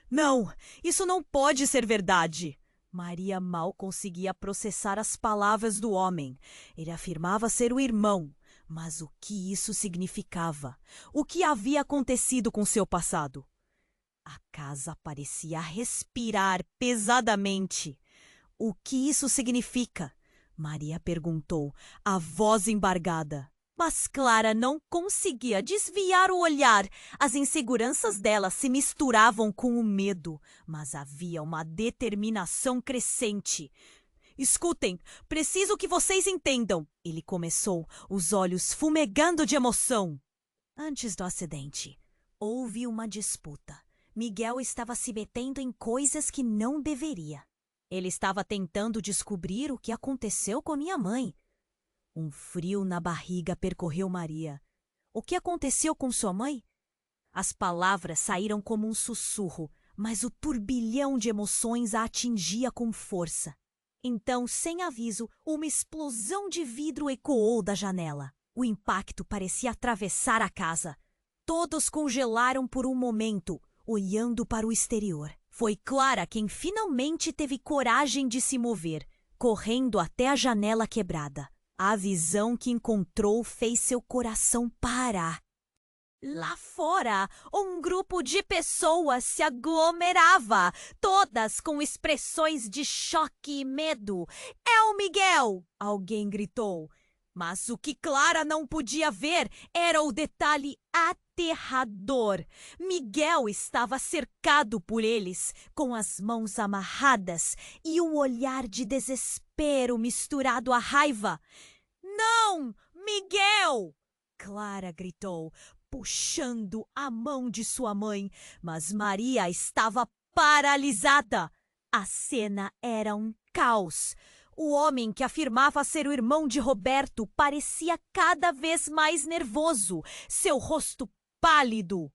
Não, isso não pode ser verdade. Maria mal conseguia processar as palavras do homem. Ele afirmava ser o irmão, mas o que isso significava? O que havia acontecido com seu passado? A casa parecia respirar pesadamente. O que isso significa? Maria perguntou, a voz embargada. Mas Clara não conseguia desviar o olhar. As inseguranças dela se misturavam com o medo, mas havia uma determinação crescente. Escutem, preciso que vocês entendam, ele começou, os olhos fumegando de emoção. Antes do acidente, houve uma disputa. Miguel estava se metendo em coisas que não deveria. Ele estava tentando descobrir o que aconteceu com minha mãe. Um frio na barriga percorreu Maria. O que aconteceu com sua mãe? As palavras saíram como um sussurro, mas o turbilhão de emoções a atingia com força. Então, sem aviso, uma explosão de vidro ecoou da janela. O impacto parecia atravessar a casa. Todos congelaram por um momento, olhando para o exterior. Foi Clara quem finalmente teve coragem de se mover, correndo até a janela quebrada. A visão que encontrou fez seu coração parar. Lá fora, um grupo de pessoas se aglomerava, todas com expressões de choque e medo. "É o Miguel!" alguém gritou. Mas o que Clara não podia ver era o detalhe aterrador. Miguel estava cercado por eles, com as mãos amarradas e um olhar de desespero misturado à raiva. "Não, Miguel!" Clara gritou, puxando a mão de sua mãe, mas Maria estava paralisada. A cena era um caos. O homem que afirmava ser o irmão de Roberto parecia cada vez mais nervoso, seu rosto pálido.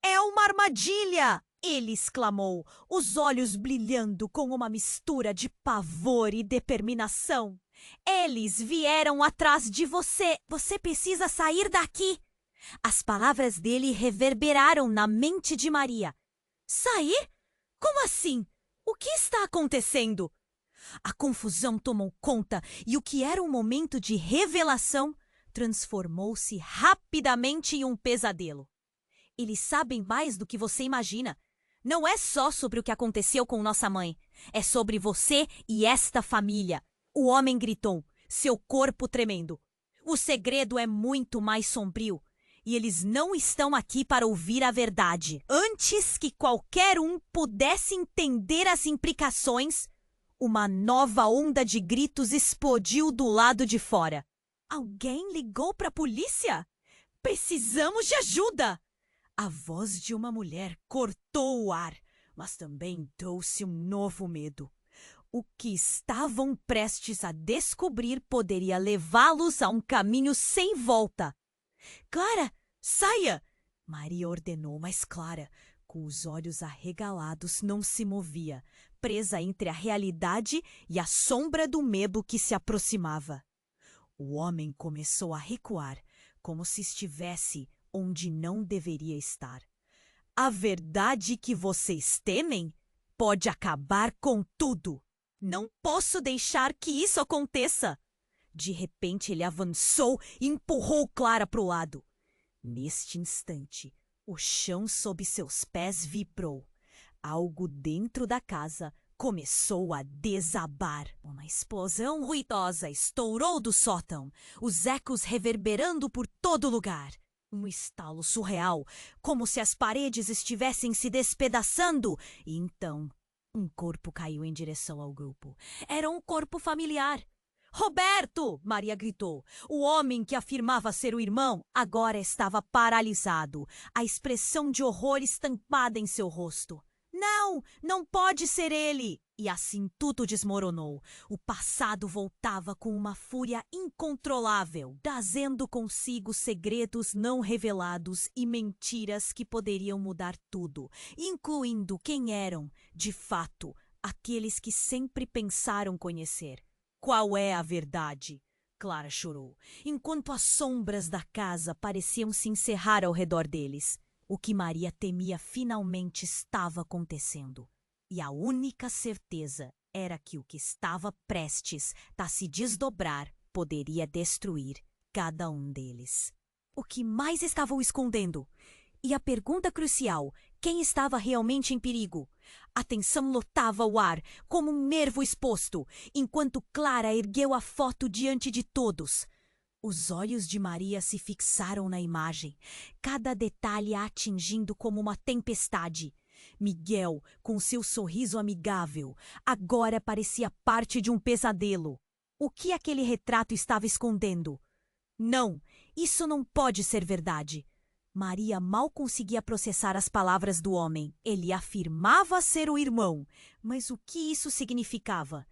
"É uma armadilha!" ele exclamou, os olhos brilhando com uma mistura de pavor e determinação. "Eles vieram atrás de você. Você precisa sair daqui." As palavras dele reverberaram na mente de Maria. "Sair? Como assim? O que está acontecendo?" A confusão tomou conta e o que era um momento de revelação transformou-se rapidamente em um pesadelo. "Eles sabem mais do que você imagina. Não é só sobre o que aconteceu com nossa mãe. É sobre você e esta família." O homem gritou, seu corpo tremendo. "O segredo é muito mais sombrio. E eles não estão aqui para ouvir a verdade." Antes que qualquer um pudesse entender as implicações, uma nova onda de gritos explodiu do lado de fora. "Alguém ligou para a polícia? Precisamos de ajuda!" A voz de uma mulher cortou o ar, mas também trouxe um novo medo. O que estavam prestes a descobrir poderia levá-los a um caminho sem volta. "Clara, saia!" Maria ordenou, mas Clara, com os olhos arregalados, não se movia, presa entre a realidade e a sombra do medo que se aproximava. O homem começou a recuar, como se estivesse onde não deveria estar. "A verdade que vocês temem pode acabar com tudo. Não posso deixar que isso aconteça." De repente ele avançou e empurrou Clara para o lado. Neste instante, o chão sob seus pés vibrou. Algo dentro da casa começou a desabar. Uma explosão ruidosa estourou do sótão, os ecos reverberando por todo lugar. Um estalo surreal, como se as paredes estivessem se despedaçando. E então, um corpo caiu em direção ao grupo. Era um corpo familiar. "Roberto!" Maria gritou. O homem que afirmava ser o irmão agora estava paralisado, a expressão de horror estampada em seu rosto. "Não, não pode ser ele!" E assim tudo desmoronou. O passado voltava com uma fúria incontrolável, trazendo consigo segredos não revelados e mentiras que poderiam mudar tudo, incluindo quem eram, de fato, aqueles que sempre pensaram conhecer. "Qual é a verdade?" Clara chorou, enquanto as sombras da casa pareciam se encerrar ao redor deles. O que Maria temia finalmente estava acontecendo. E a única certeza era que o que estava prestes a se desdobrar poderia destruir cada um deles. O que mais estavam escondendo? E a pergunta crucial: quem estava realmente em perigo? A tensão lotava o ar, como um nervo exposto, enquanto Clara ergueu a foto diante de todos. Os olhos de Maria se fixaram na imagem, cada detalhe a atingindo como uma tempestade. Miguel, com seu sorriso amigável, agora parecia parte de um pesadelo. O que aquele retrato estava escondendo? Não, isso não pode ser verdade. Maria mal conseguia processar as palavras do homem. Ele afirmava ser o irmão, mas o que isso significava?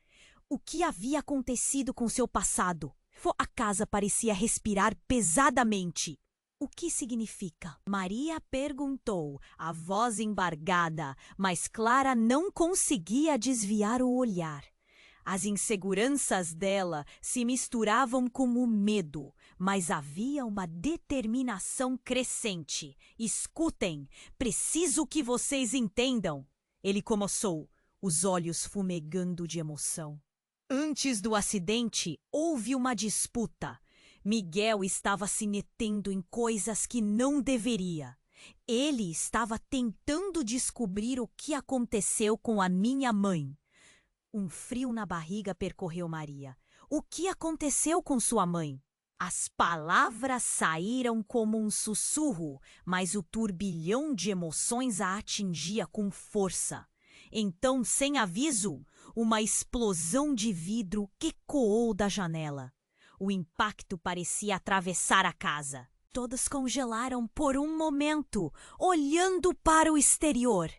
O que havia acontecido com seu passado? A casa parecia respirar pesadamente. "O que significa?" Maria perguntou, a voz embargada, mas Clara não conseguia desviar o olhar. As inseguranças dela se misturavam com o medo, mas havia uma determinação crescente. Escutem, preciso que vocês entendam. Ele começou, os olhos fumegando de emoção. Antes do acidente, houve uma disputa. Miguel estava se metendo em coisas que não deveria. Ele estava tentando descobrir o que aconteceu com a minha mãe. Um frio na barriga percorreu Maria. O que aconteceu com sua mãe? As palavras saíram como um sussurro, mas o turbilhão de emoções a atingia com força. Então, sem aviso, uma explosão de vidro ecoou da janela. O impacto parecia atravessar a casa. Todos congelaram por um momento, olhando para o exterior.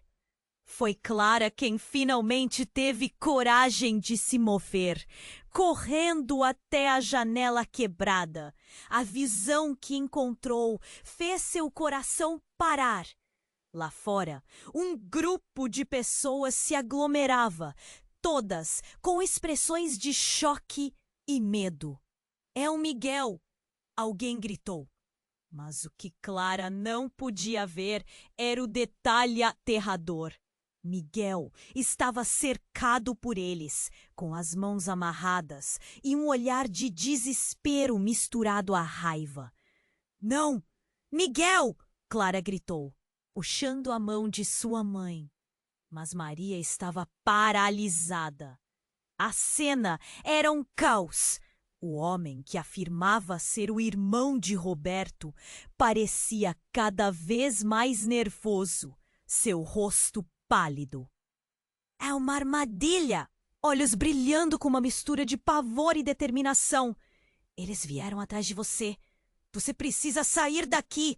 Foi Clara quem finalmente teve coragem de se mover, correndo até a janela quebrada. A visão que encontrou fez seu coração parar. Lá fora, um grupo de pessoas se aglomerava, todas com expressões de choque e medo. É o Miguel! Alguém gritou. Mas o que Clara não podia ver era o detalhe aterrador. Miguel estava cercado por eles, com as mãos amarradas e um olhar de desespero misturado à raiva. Não! Miguel! Clara gritou, puxando a mão de sua mãe. Mas Maria estava paralisada. A cena era um caos. O homem que afirmava ser o irmão de Roberto parecia cada vez mais nervoso, seu rosto pálido. É uma armadilha! Olhos brilhando com uma mistura de pavor e determinação. Eles vieram atrás de você. Você precisa sair daqui!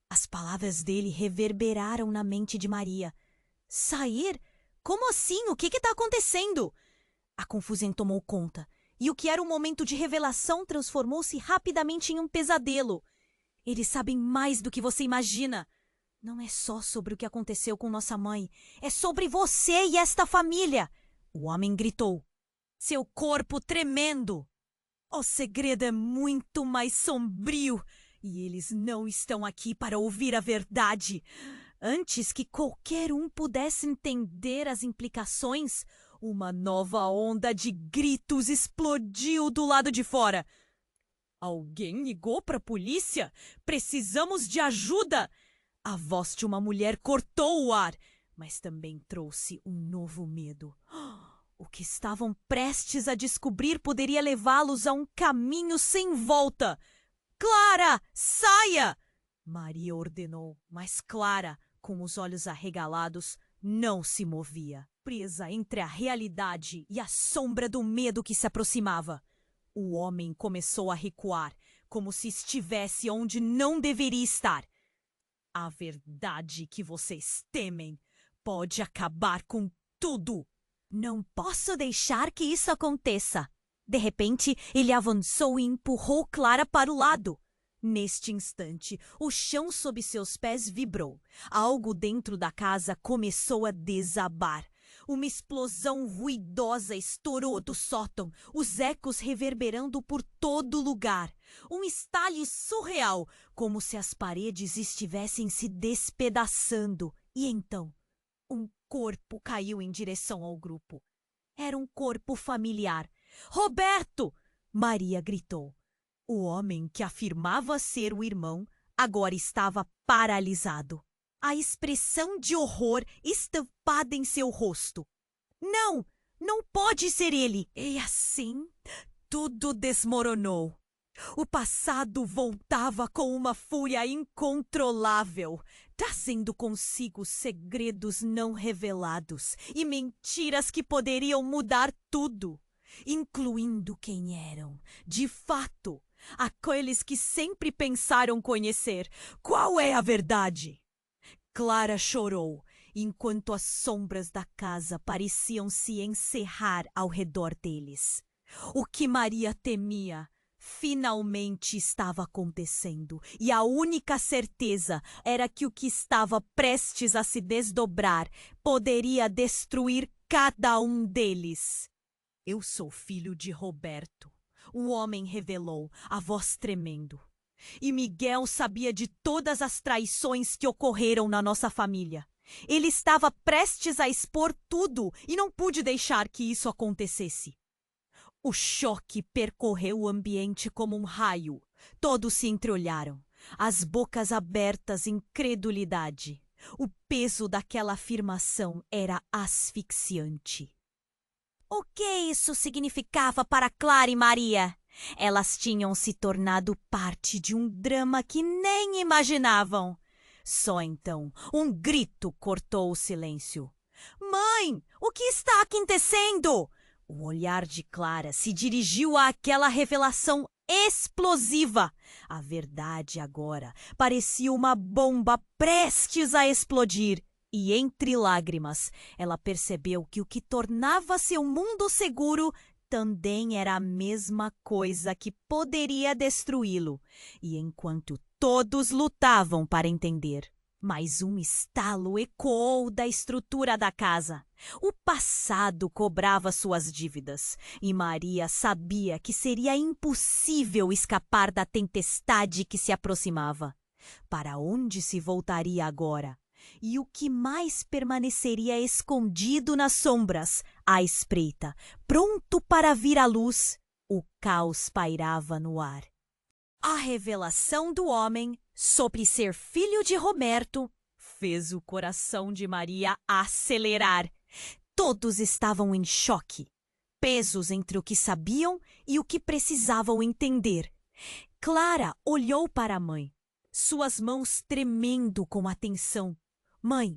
As palavras dele reverberaram na mente de Maria. Sair? Como assim? O que está acontecendo? A confusão tomou conta, e o que era um momento de revelação transformou-se rapidamente em um pesadelo. Eles sabem mais do que você imagina. Não é só sobre o que aconteceu com nossa mãe. É sobre você e esta família. O homem gritou, seu corpo tremendo. O segredo é muito mais sombrio e eles não estão aqui para ouvir a verdade. Antes que qualquer um pudesse entender as implicações, uma nova onda de gritos explodiu do lado de fora. Alguém ligou para a polícia? Precisamos de ajuda! A voz de uma mulher cortou o ar, mas também trouxe um novo medo. O que estavam prestes a descobrir poderia levá-los a um caminho sem volta. Clara, saia! Maria ordenou, mas Clara, com os olhos arregalados, não se movia, presa entre a realidade e a sombra do medo que se aproximava. O homem começou a recuar, como se estivesse onde não deveria estar. A verdade que vocês temem pode acabar com tudo. Não posso deixar que isso aconteça. De repente, ele avançou e empurrou Clara para o lado. Neste instante, o chão sob seus pés vibrou. Algo dentro da casa começou a desabar. Uma explosão ruidosa estourou do sótão, os ecos reverberando por todo lugar. Um estalho surreal, como se as paredes estivessem se despedaçando. E então, um corpo caiu em direção ao grupo. Era um corpo familiar. Roberto! Maria gritou. O homem que afirmava ser o irmão agora estava paralisado. A expressão de horror estampada em seu rosto. Não! Não pode ser ele! E assim, tudo desmoronou. O passado voltava com uma fúria incontrolável, trazendo consigo segredos não revelados e mentiras que poderiam mudar tudo, incluindo quem eram, de fato, aqueles que sempre pensaram conhecer. Qual é a verdade? Clara chorou, enquanto as sombras da casa pareciam se encerrar ao redor deles. O que Maria temia finalmente estava acontecendo, e a única certeza era que o que estava prestes a se desdobrar poderia destruir cada um deles. Eu sou filho de Roberto, o homem revelou, a voz tremendo. E Miguel sabia de todas as traições que ocorreram na nossa família. Ele estava prestes a expor tudo e não pude deixar que isso acontecesse. O choque percorreu o ambiente como um raio. Todos se entreolharam, as bocas abertas em incredulidade. O peso daquela afirmação era asfixiante. O que isso significava para Clara e Maria? Elas tinham se tornado parte de um drama que nem imaginavam. Só então, um grito cortou o silêncio. Mãe, o que está acontecendo? O olhar de Clara se dirigiu àquela revelação explosiva. A verdade agora parecia uma bomba prestes a explodir. E entre lágrimas, ela percebeu que o que tornava seu mundo seguro também era a mesma coisa que poderia destruí-lo. E enquanto todos lutavam para entender, mais um estalo ecoou da estrutura da casa. O passado cobrava suas dívidas, e Maria sabia que seria impossível escapar da tempestade que se aproximava. Para onde se voltaria agora? E o que mais permaneceria escondido nas sombras, à espreita, pronto para vir à luz? O caos pairava no ar. A revelação do homem sobre ser filho de Roberto fez o coração de Maria acelerar. Todos estavam em choque, presos entre o que sabiam e o que precisavam entender. Clara olhou para a mãe, suas mãos tremendo com atenção. Mãe,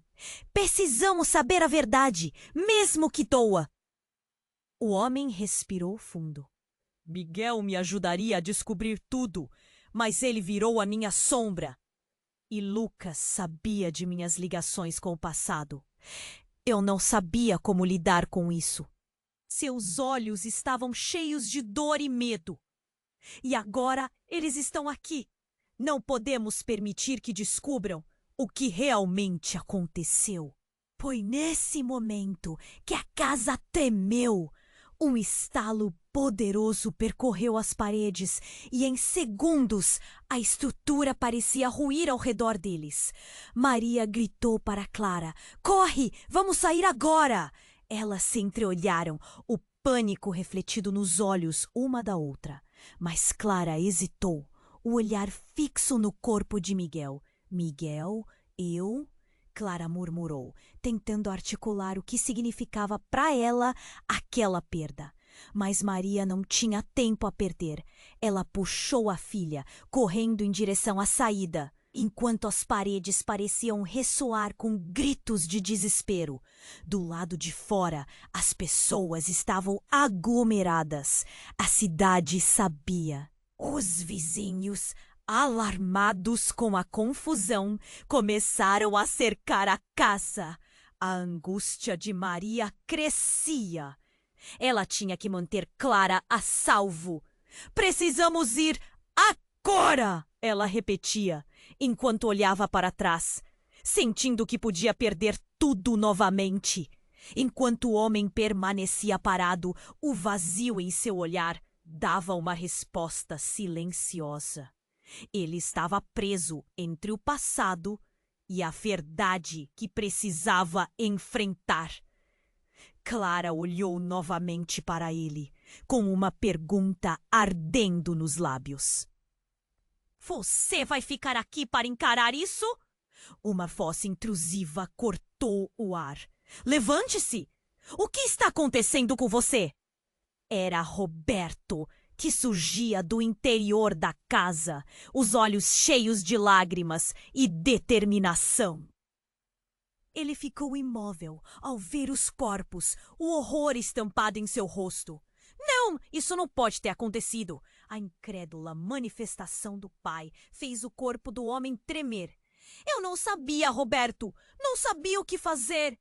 precisamos saber a verdade, mesmo que doa. O homem respirou fundo. Miguel me ajudaria a descobrir tudo, mas ele virou a minha sombra. E Lucas sabia de minhas ligações com o passado. Eu não sabia como lidar com isso. Seus olhos estavam cheios de dor e medo. E agora eles estão aqui. Não podemos permitir que descubram o que realmente aconteceu. Foi nesse momento que a casa tremeu. Um estalo poderoso percorreu as paredes e, em segundos, a estrutura parecia ruir ao redor deles. Maria gritou para Clara: "Corre! Vamos sair agora!" Elas se entreolharam, o pânico refletido nos olhos uma da outra. Mas Clara hesitou, o olhar fixo no corpo de Miguel. Miguel, eu... Clara murmurou, tentando articular o que significava para ela aquela perda. Mas Maria não tinha tempo a perder. Ela puxou a filha, correndo em direção à saída, enquanto as paredes pareciam ressoar com gritos de desespero. Do lado de fora, as pessoas estavam aglomeradas. A cidade sabia. Os vizinhos, alarmados com a confusão, começaram a cercar a casa. A angústia de Maria crescia. Ela tinha que manter Clara a salvo. "Precisamos ir agora!" ela repetia, enquanto olhava para trás, sentindo que podia perder tudo novamente. Enquanto o homem permanecia parado, o vazio em seu olhar dava uma resposta silenciosa. Ele estava preso entre o passado e a verdade que precisava enfrentar. Clara olhou novamente para ele, com uma pergunta ardendo nos lábios. "Você vai ficar aqui para encarar isso?" Uma voz intrusiva cortou o ar. "Levante-se! O que está acontecendo com você?" Era Roberto, que surgia do interior da casa, os olhos cheios de lágrimas e determinação. Ele ficou imóvel ao ver os corpos, o horror estampado em seu rosto. "Não, isso não pode ter acontecido!" A incrédula manifestação do pai fez o corpo do homem tremer. "Eu não sabia, Roberto! Não sabia o que fazer!"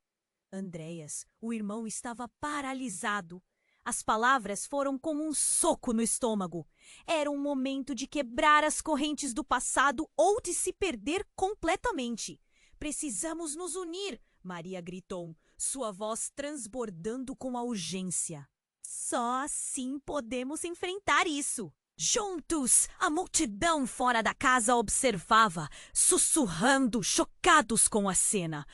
Andréas, o irmão, estava paralisado. As palavras foram como um soco no estômago. Era um momento de quebrar as correntes do passado ou de se perder completamente. "Precisamos nos unir!" Maria gritou, sua voz transbordando com a urgência. Só assim podemos enfrentar isso. Juntos, a multidão fora da casa observava, sussurrando, chocados com a cena.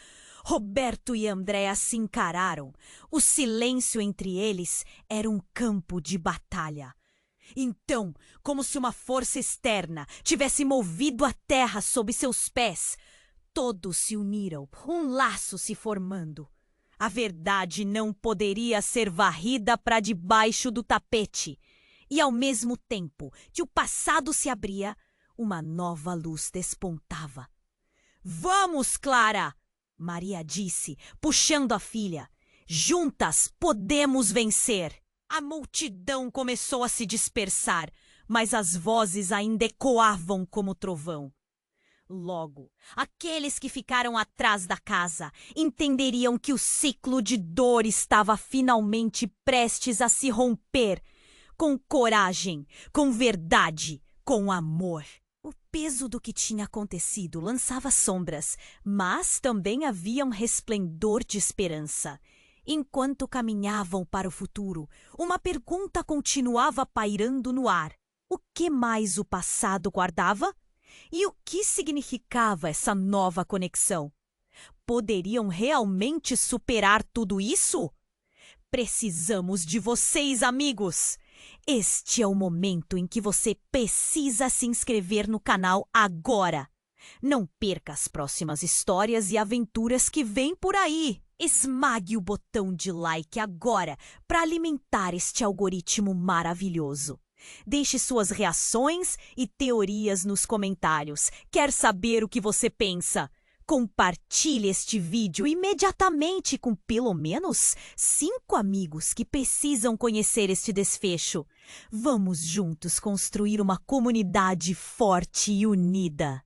Roberto e Andréa se encararam. O silêncio entre eles era um campo de batalha. Então, como se uma força externa tivesse movido a terra sob seus pés, todos se uniram, um laço se formando. A verdade não poderia ser varrida para debaixo do tapete. E ao mesmo tempo que o passado se abria, uma nova luz despontava. "Vamos, Clara!" Maria disse, puxando a filha. "Juntas podemos vencer!" A multidão começou a se dispersar, mas as vozes ainda ecoavam como trovão. Logo, aqueles que ficaram atrás da casa entenderiam que o ciclo de dor estava finalmente prestes a se romper, com coragem, com verdade, com amor. O peso do que tinha acontecido lançava sombras, mas também havia um resplendor de esperança. Enquanto caminhavam para o futuro, uma pergunta continuava pairando no ar. O que mais o passado guardava? E o que significava essa nova conexão? Poderiam realmente superar tudo isso? Precisamos de vocês, amigos! Este é o momento em que você precisa se inscrever no canal agora. Não perca as próximas histórias e aventuras que vêm por aí. Esmague o botão de like agora para alimentar este algoritmo maravilhoso. Deixe suas reações e teorias nos comentários. Quer saber o que você pensa? Compartilhe este vídeo imediatamente com pelo menos 5 amigos que precisam conhecer este desfecho. Vamos juntos construir uma comunidade forte e unida.